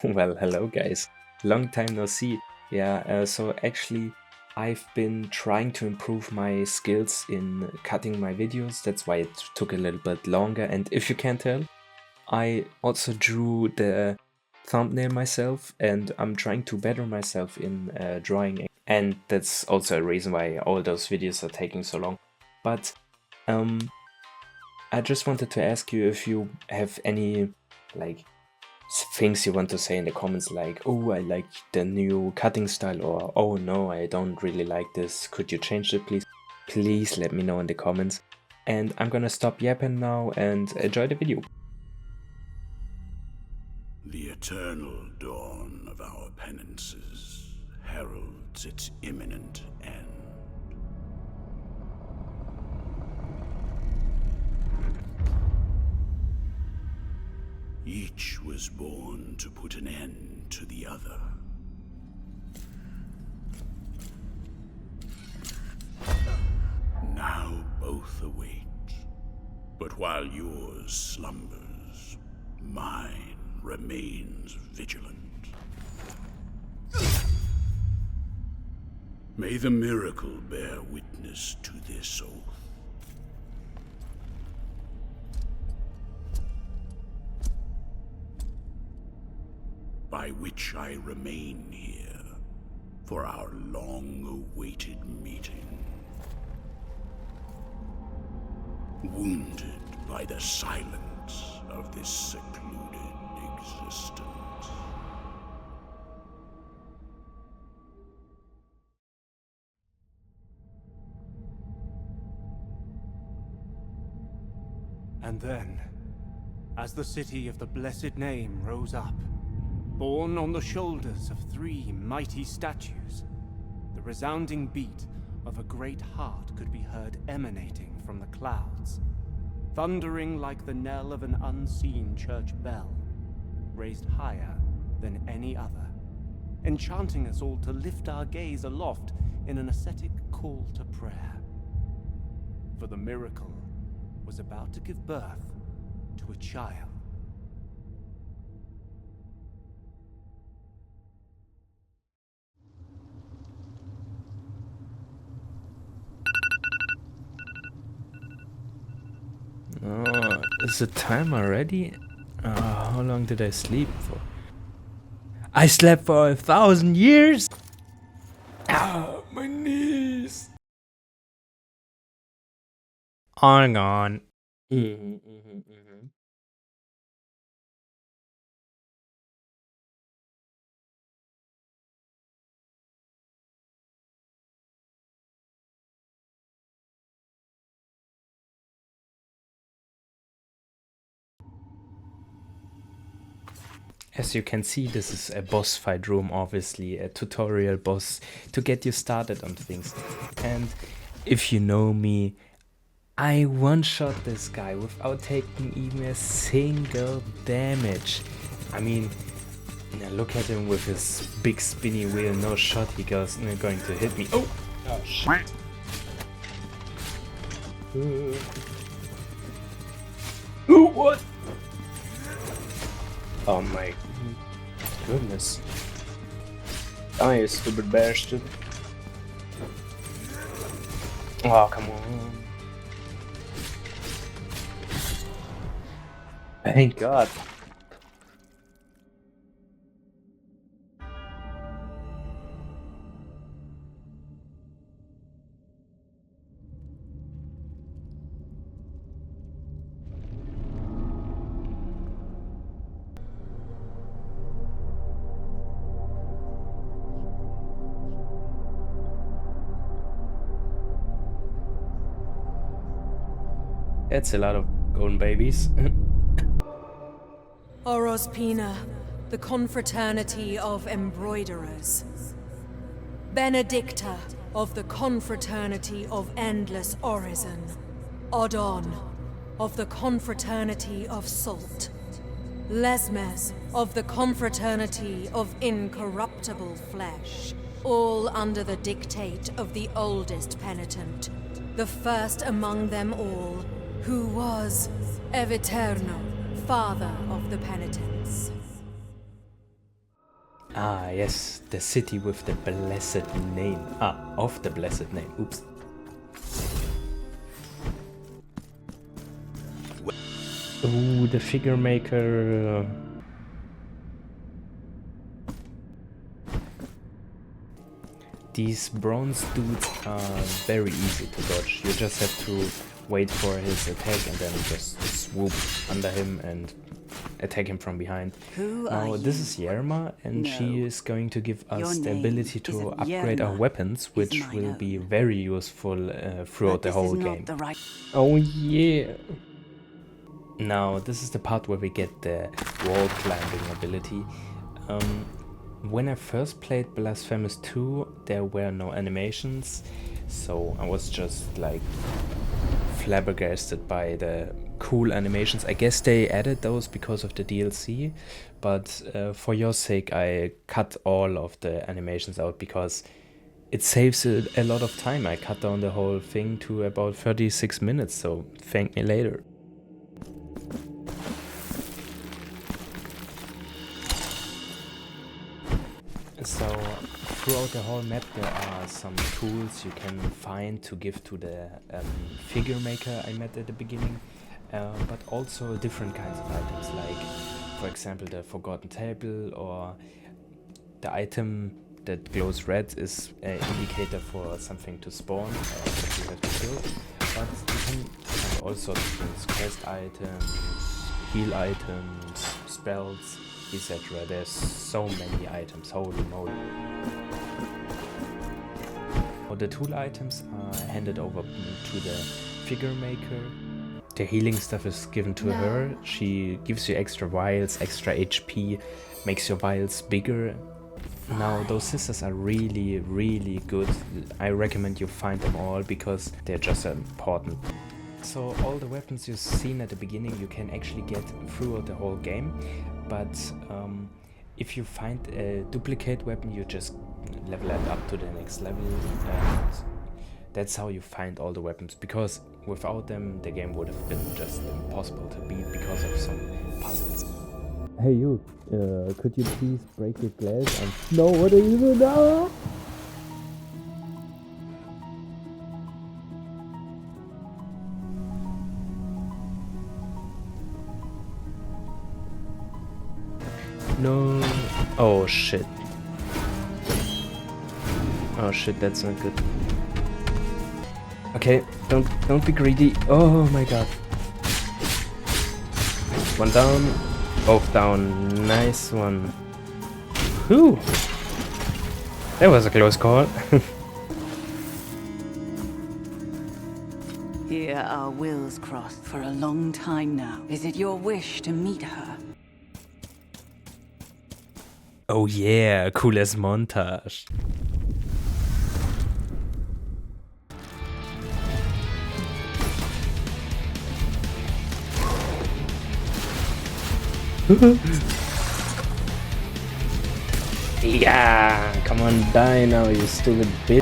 Well, hello guys. Long time no see. Yeah, so actually I've been trying to improve my skills in cutting my videos. That's why it took a little bit longer. And if you can't tell, I also drew the thumbnail myself and I'm trying to better myself in drawing. And that's also a reason why all those videos are taking so long. But um, I just wanted to ask you if you have any like things you want to say in the comments, like, oh, I like the new cutting style, or oh no, I don't really like this, could you change it please? Please let me know in the comments. And I'm gonna stop yapping now and enjoy the video. The eternal dawn of our penances heralds its imminent end. Each was born to put an end to the other. Now both await, but while yours slumbers, mine remains vigilant. May the miracle bear witness to this oath. By which I remain here for our long-awaited meeting. Wounded by the silence of this secluded existence. And then, as the city of the blessed name rose up, borne on the shoulders of three mighty statues, the resounding beat of a great heart could be heard emanating from the clouds, thundering like the knell of an unseen church bell, raised higher than any other, enchanting us all to lift our gaze aloft in an ascetic call to prayer. For the miracle was about to give birth to a child. Oh, is it time already? How long did I sleep for? I slept for 1,000 years? Ah, my knees. On gone. As you can see, this is a boss fight room, obviously, a tutorial boss to get you started on things. And if you know me, I one-shot this guy without taking even a single damage. I mean, look at him with his big spinny wheel, no shot he goes going to hit me. Oh shit. Ooh, what? Oh my goodness. Oh, you stupid bastard. Oh, come on. Thank God. That's a lot of golden babies. Orospina, the confraternity of embroiderers. Benedicta of the confraternity of endless orison. Odon of the confraternity of salt. Lesmes of the confraternity of incorruptible flesh. All under the dictate of the oldest penitent, the first among them all, who was Eviterno, father of the penitents. Ah, yes, the city with the blessed name. Ah, of the blessed name. Oops. Ooh, the figure maker. These bronze dudes are very easy to dodge. You just have to wait for his attack and then just swoop under him and attack him from behind. Now this is Yerma, and she is going to give us the ability to upgrade our weapons, which will be very useful throughout the whole game. Oh yeah! Now this is the part where we get the wall climbing ability. When I first played Blasphemous 2, there were no animations, so I was just like flabbergasted by the cool animations. I guess they added those because of the DLC, but for your sake I cut all of the animations out because it saves a lot of time. I cut down the whole thing to about 36 minutes, so thank me later. So throughout the whole map there are some tools you can find to give to the figure maker I met at the beginning, but also different kinds of items, like for example the forgotten table, or the item that glows red is an indicator for something to spawn that you have to kill. But you can find all sorts of things: quest items, heal items, spells, etc. There's so many items, holy moly. The tool items are handed over to the figure maker. The healing stuff is given to her. She gives you extra vials, extra HP, makes your vials bigger. Now those scissors are really, really good. I recommend you find them all because they're just important. So all the weapons you've seen at the beginning you can actually get throughout the whole game, but if you find a duplicate weapon you just level it up to the next level, and that's how you find all the weapons, because without them the game would have been just impossible to beat because of some puzzles. Hey you, could you please break your glass and know what are you doing now? No. Oh shit. Oh shit, that's not good. Okay, don't be greedy. Oh my god. One down, both down. Nice one. Whew. That was a close call. Here our wills crossed for a long time now. Is it your wish to meet her? Oh yeah, cooles montage. Yeah, come on, die now, you stupid bitch.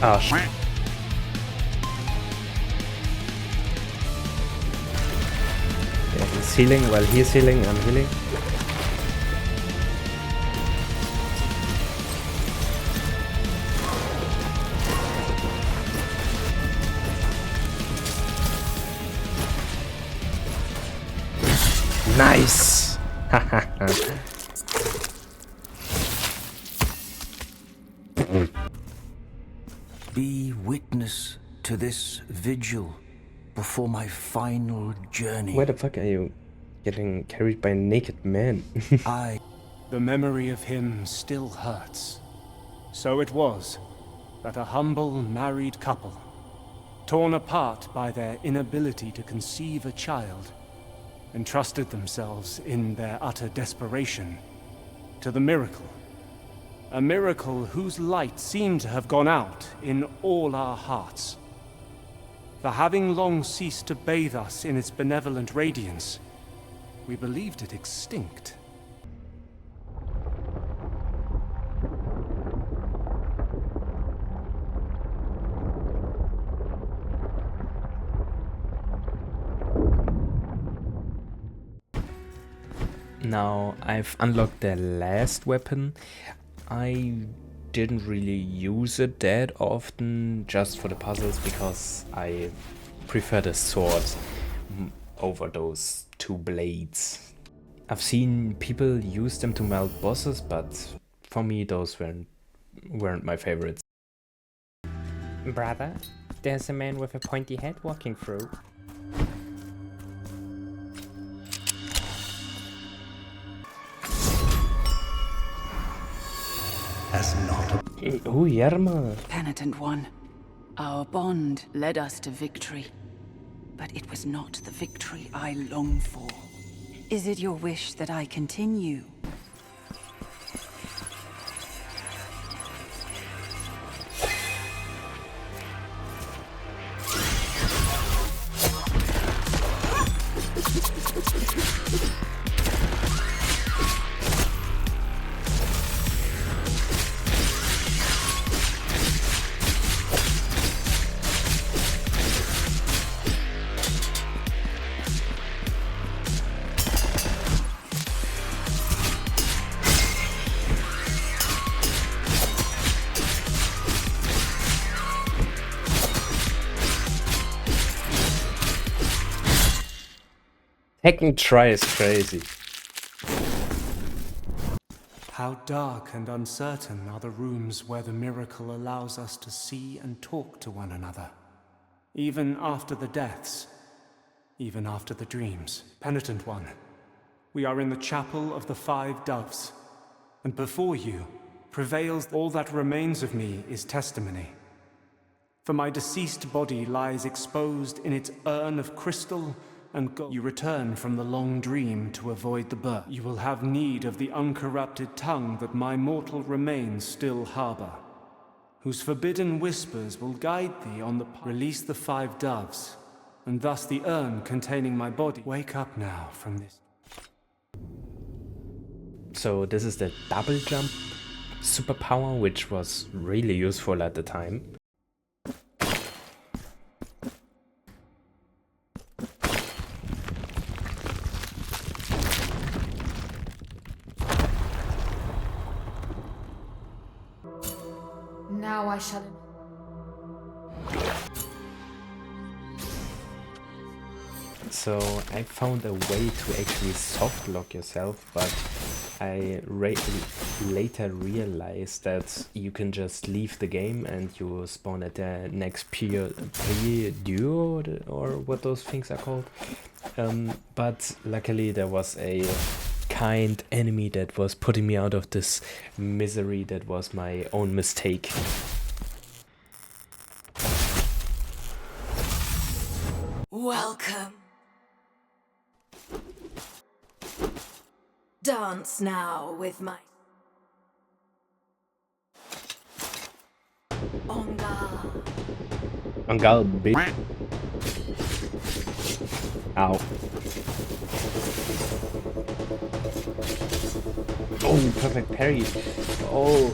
Oh shit. Yeah, he's healing. While he's healing, I'm healing. Nice! Be witness to this vigil before my final journey. Where the fuck are you getting carried by a naked man? The memory of him still hurts. So it was that a humble married couple, torn apart by their inability to conceive a child, entrusted themselves in their utter desperation to the miracle. A miracle whose light seemed to have gone out in all our hearts. For having long ceased to bathe us in its benevolent radiance, we believed it extinct. Now I've unlocked the last weapon. I didn't really use it that often, just for the puzzles, because I prefer the sword over those two blades. I've seen people use them to melt bosses, but for me those weren't my favorites. Brother, there's a man with a pointy head walking through. Oh, Yerma. Penitent one, our bond led us to victory. But it was not the victory I long for. Is it your wish that I continue? Second try is crazy. How dark and uncertain are the rooms where the miracle allows us to see and talk to one another. Even after the deaths, even after the dreams. Penitent one, we are in the chapel of the 5 doves, and before you prevails all that remains of me is testimony. For my deceased body lies exposed in its urn of crystal and gold. You return from the long dream to avoid the birth. You will have need of the uncorrupted tongue that my mortal remains still harbor, whose forbidden whispers will guide thee on the path. Release the 5 doves, and thus the urn containing my body. Wake up now from this. So this is the double jump superpower, which was really useful at the time. Now I shall. So I found a way to actually soft lock yourself, but I later realized that you can just leave the game and you spawn at the next period or what those things are called. But luckily there was a kind enemy that was putting me out of this misery. That was my own mistake. Welcome. Dance now with my Angal, bitch. Ow. Oh, perfect parry. Oh.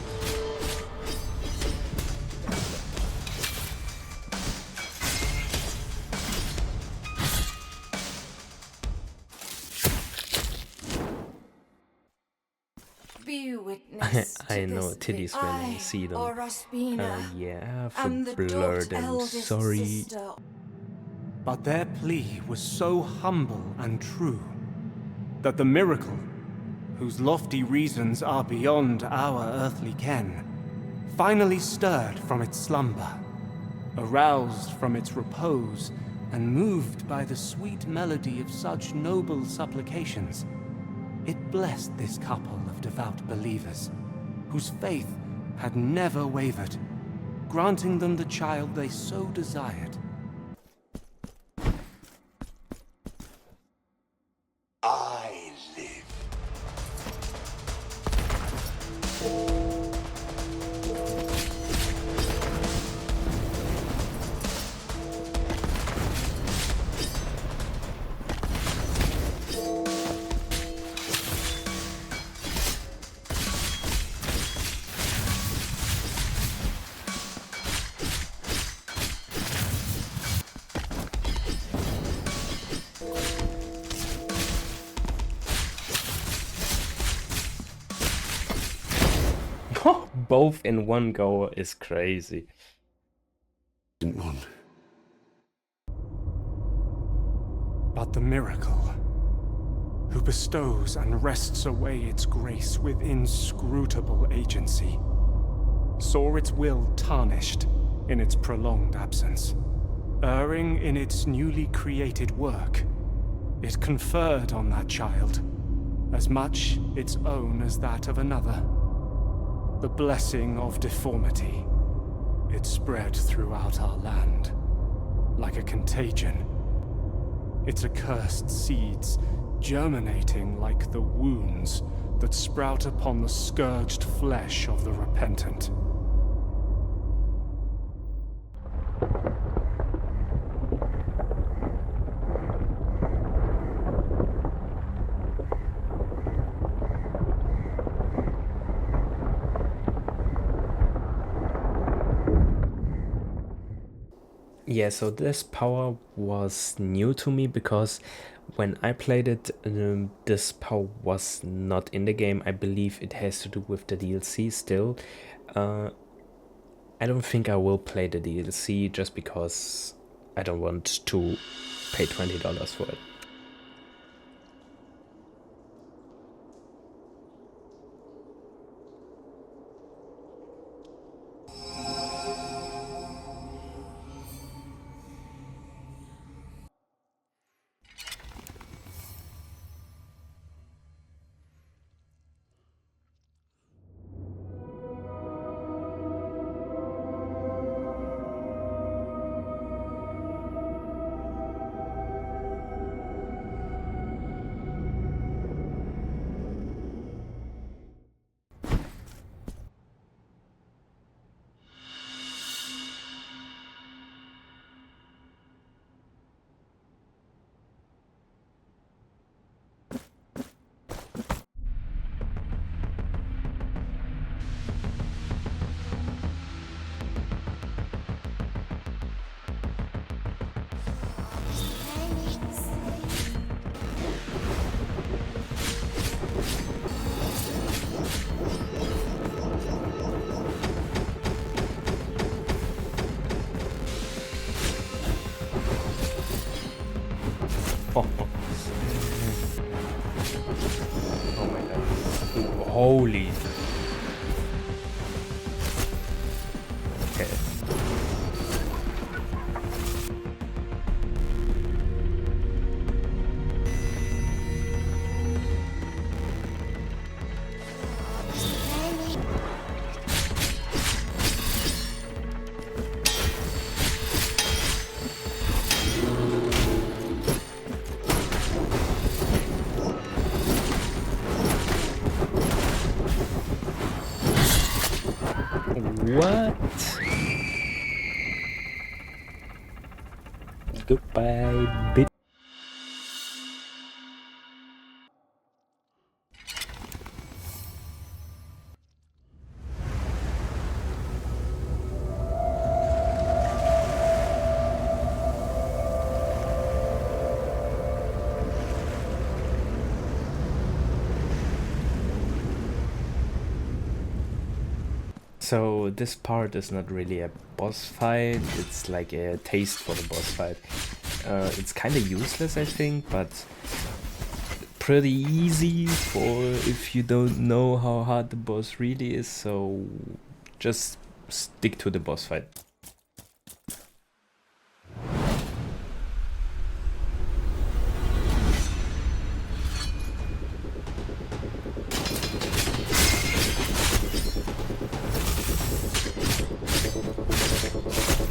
be witness. I know titties when I see them. Yeah, for blurred, I'm sorry. Sister. But their plea was so humble and true that the miracle, whose lofty reasons are beyond our earthly ken, finally stirred from its slumber, aroused from its repose, and moved by the sweet melody of such noble supplications, it blessed this couple of devout believers, whose faith had never wavered, granting them the child they so desired. I live. both in one go is crazy. Didn't want. But the miracle, who bestows and wrests away its grace with inscrutable agency, saw its will tarnished in its prolonged absence. Erring in its newly created work, it conferred on that child as much its own as that of another. The blessing of deformity. It spread throughout our land like a contagion. Its accursed seeds germinating like the wounds that sprout upon the scourged flesh of the repentant. Yeah, so this power was new to me because when I played it, this power was not in the game. I believe it has to do with the DLC still. I don't think I will play the DLC just because I don't want to pay $20 for it. Oh my god. Holy. Okay. What? Goodbye, bitch. So this part is not really a boss fight, it's like a taste for the boss fight. It's kind of useless, I think, but pretty easy for if you don't know how hard the boss really is, so just stick to the boss fight.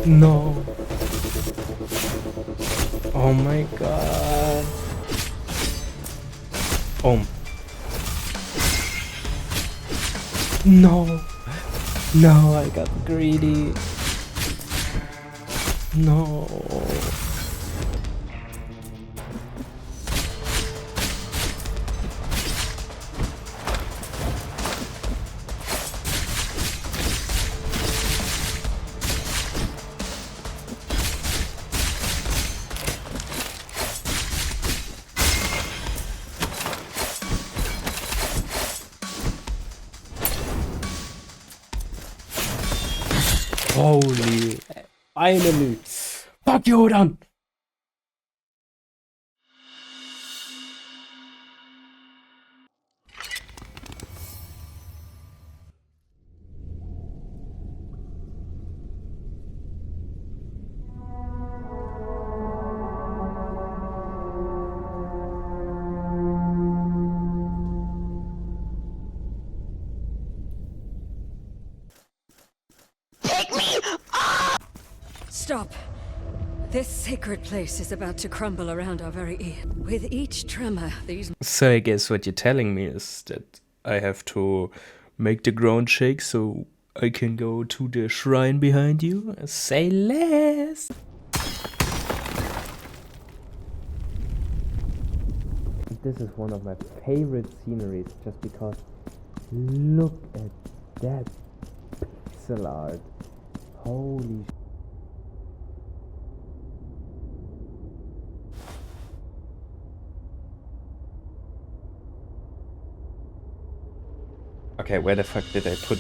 No. Oh my god. Oh. No. No, I got greedy. No. Holy. Finally. Fuck you, dann. Stop. This sacred place is about to crumble around our very ear. With each tremor, these... So I guess what you're telling me is that I have to make the ground shake so I can go to the shrine behind you? Say less! This is one of my favorite sceneries just because look at that pixel art. Holy sh. Okay, where the fuck did I put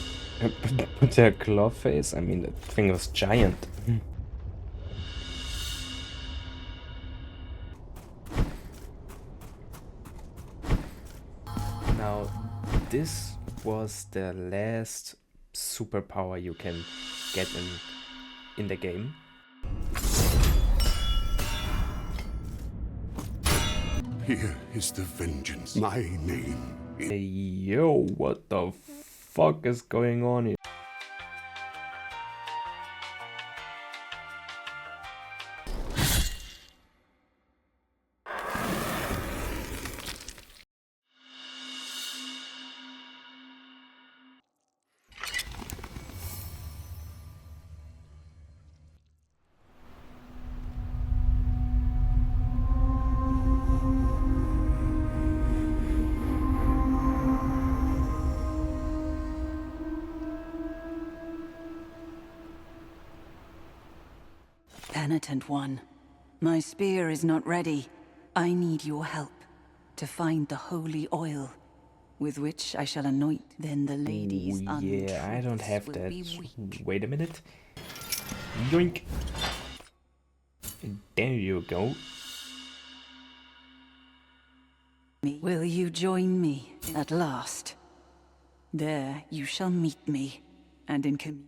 their claw face? I mean, that thing was giant. Now, this was the last superpower you can get in the game. Here is the vengeance. My name is... Hey, yo, what the fuck is going on here? Penitent one, my spear is not ready. I need your help to find the holy oil, with which I shall anoint. Then the lady's Yeah, I don't have will that. be weak. Wait a minute. Yoink. There you go. Will you join me at last? There you shall meet me, and in communion.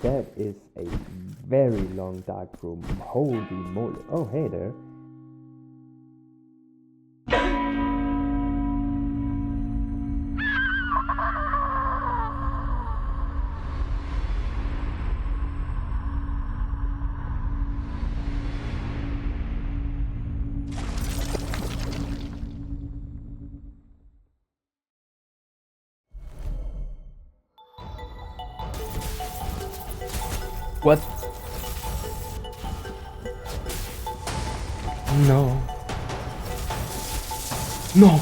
That is a very long dark room. Holy moly. Oh, hey there. What? No. No.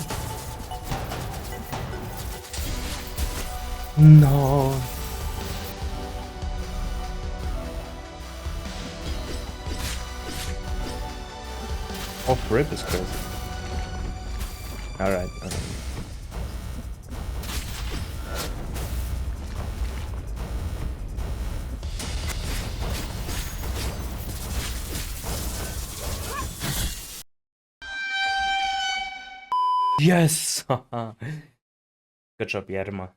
No. Off rip is crazy. Alright. Yes! Good job, Yerma.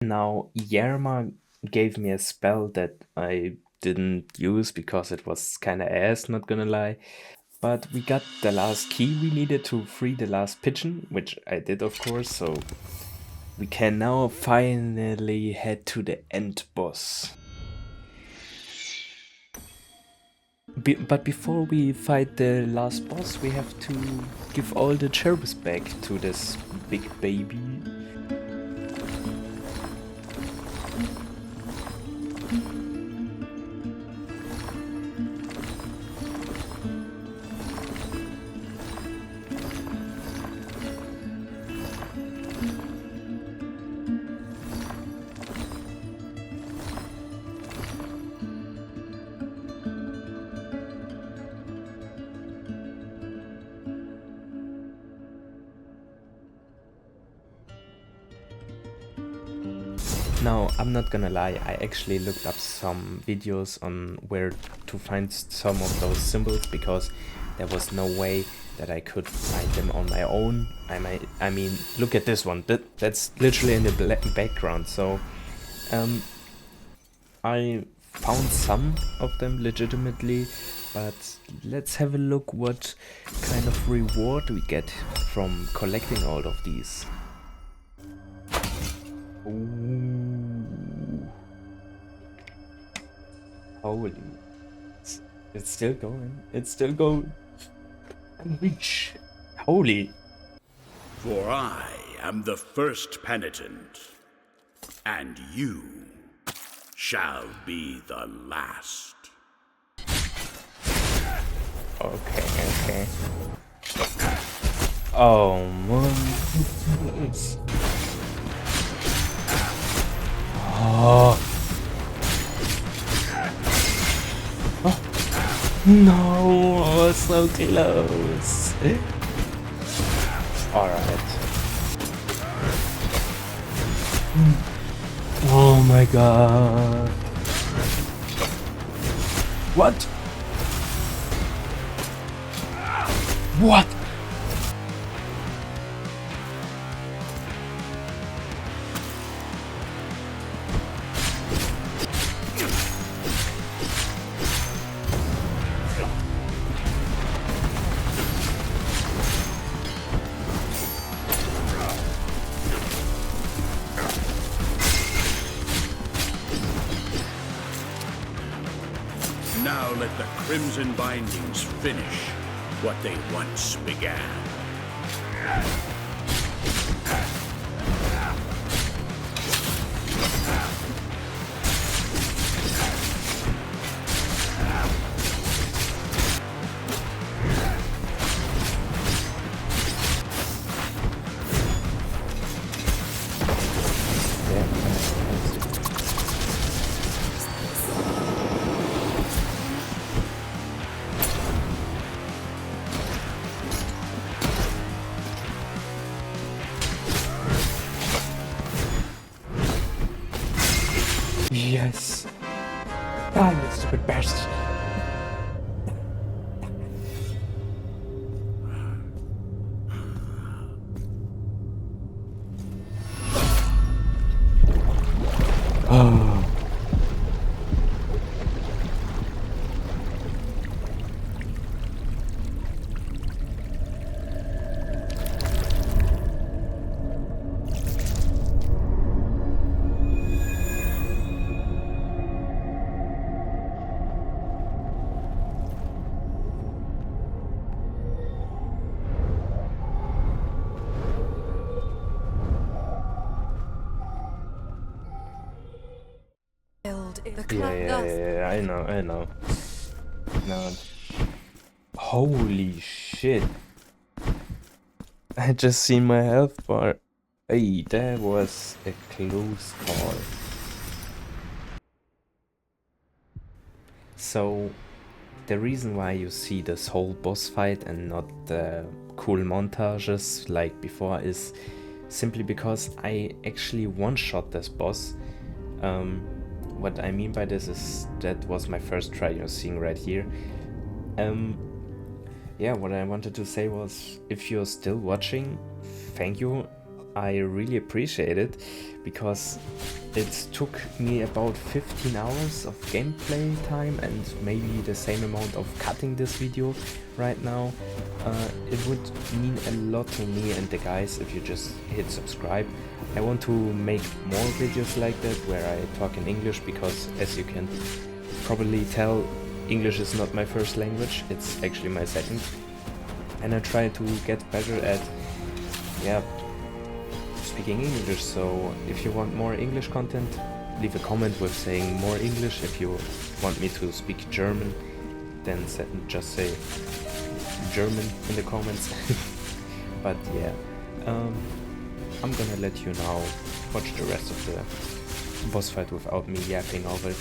Now, Yerma gave me a spell that I didn't use because it was kinda ass, not gonna lie. But we got the last key we needed to free the last pigeon, which I did of course, so we can now finally head to the end boss. But before we fight the last boss, we have to give all the cherubs back to this big baby. Now, I'm not gonna lie, I actually looked up some videos on where to find some of those symbols, because there was no way that I could find them on my own. I mean, look at this one. That's literally in the background. So, I found some of them legitimately, but let's have a look what kind of reward we get from collecting all of these. Ooh. Holy. It's still going. It's still going. And reach. Holy. For I am the first penitent, and you shall be the last. Okay. Oh man. Oh. No, so close. Alright. Oh my god. What? What? Now let the Crimson Bindings finish what they once began. Yes. Die, you stupid bastard. Oh. Yeah, I know. No. Holy shit. I just seen my health bar. Hey, that was a close call. So, the reason why you see this whole boss fight and not the cool montages like before is simply because I actually one-shot this boss. What I mean by this is that was my first try, you're seeing right here. Yeah, what I wanted to say was, if you're still watching, thank you. I really appreciate it, because it took me about 15 hours of gameplay time and maybe the same amount of cutting this video right now. It would mean a lot to me and the guys if you just hit subscribe. I want to make more videos like that where I talk in English, because as you can probably tell, English is not my first language, it's actually my second. And I try to get better at, speaking English. So if you want more English content, leave a comment with saying more English. If you want me to speak German, then just say German in the comments. But yeah, I'm gonna let you now watch the rest of the boss fight without me yapping over it.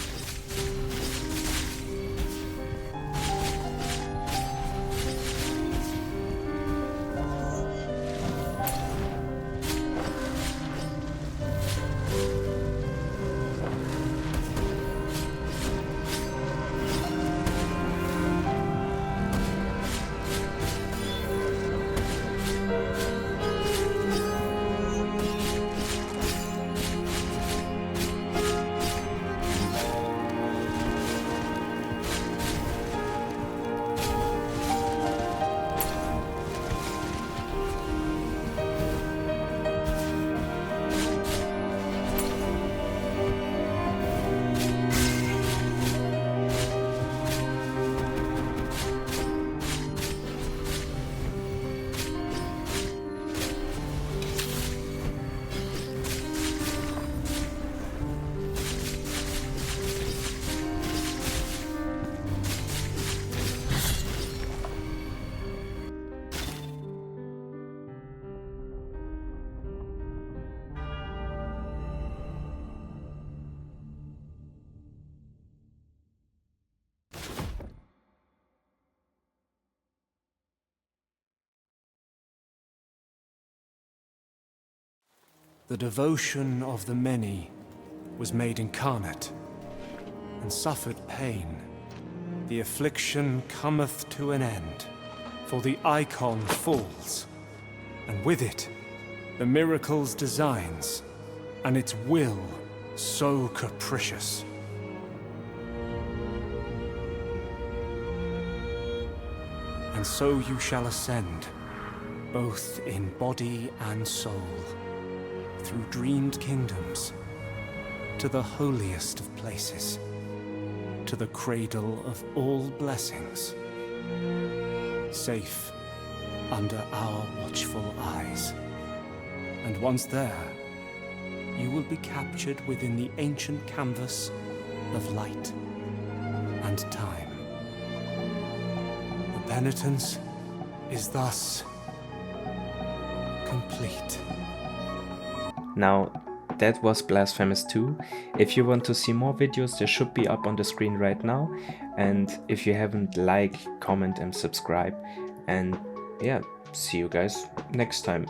The devotion of the many was made incarnate, and suffered pain. The affliction cometh to an end, for the icon falls, and with it, the miracle's designs, and its will so capricious. And so you shall ascend, both in body and soul, through dreamed kingdoms, to the holiest of places, to the cradle of all blessings, safe under our watchful eyes. And once there, you will be captured within the ancient canvas of light and time. The penitence is thus complete. Now, that was Blasphemous 2. If you want to see more videos, they should be up on the screen right now. And if you haven't, like, comment and subscribe. And yeah, see you guys next time.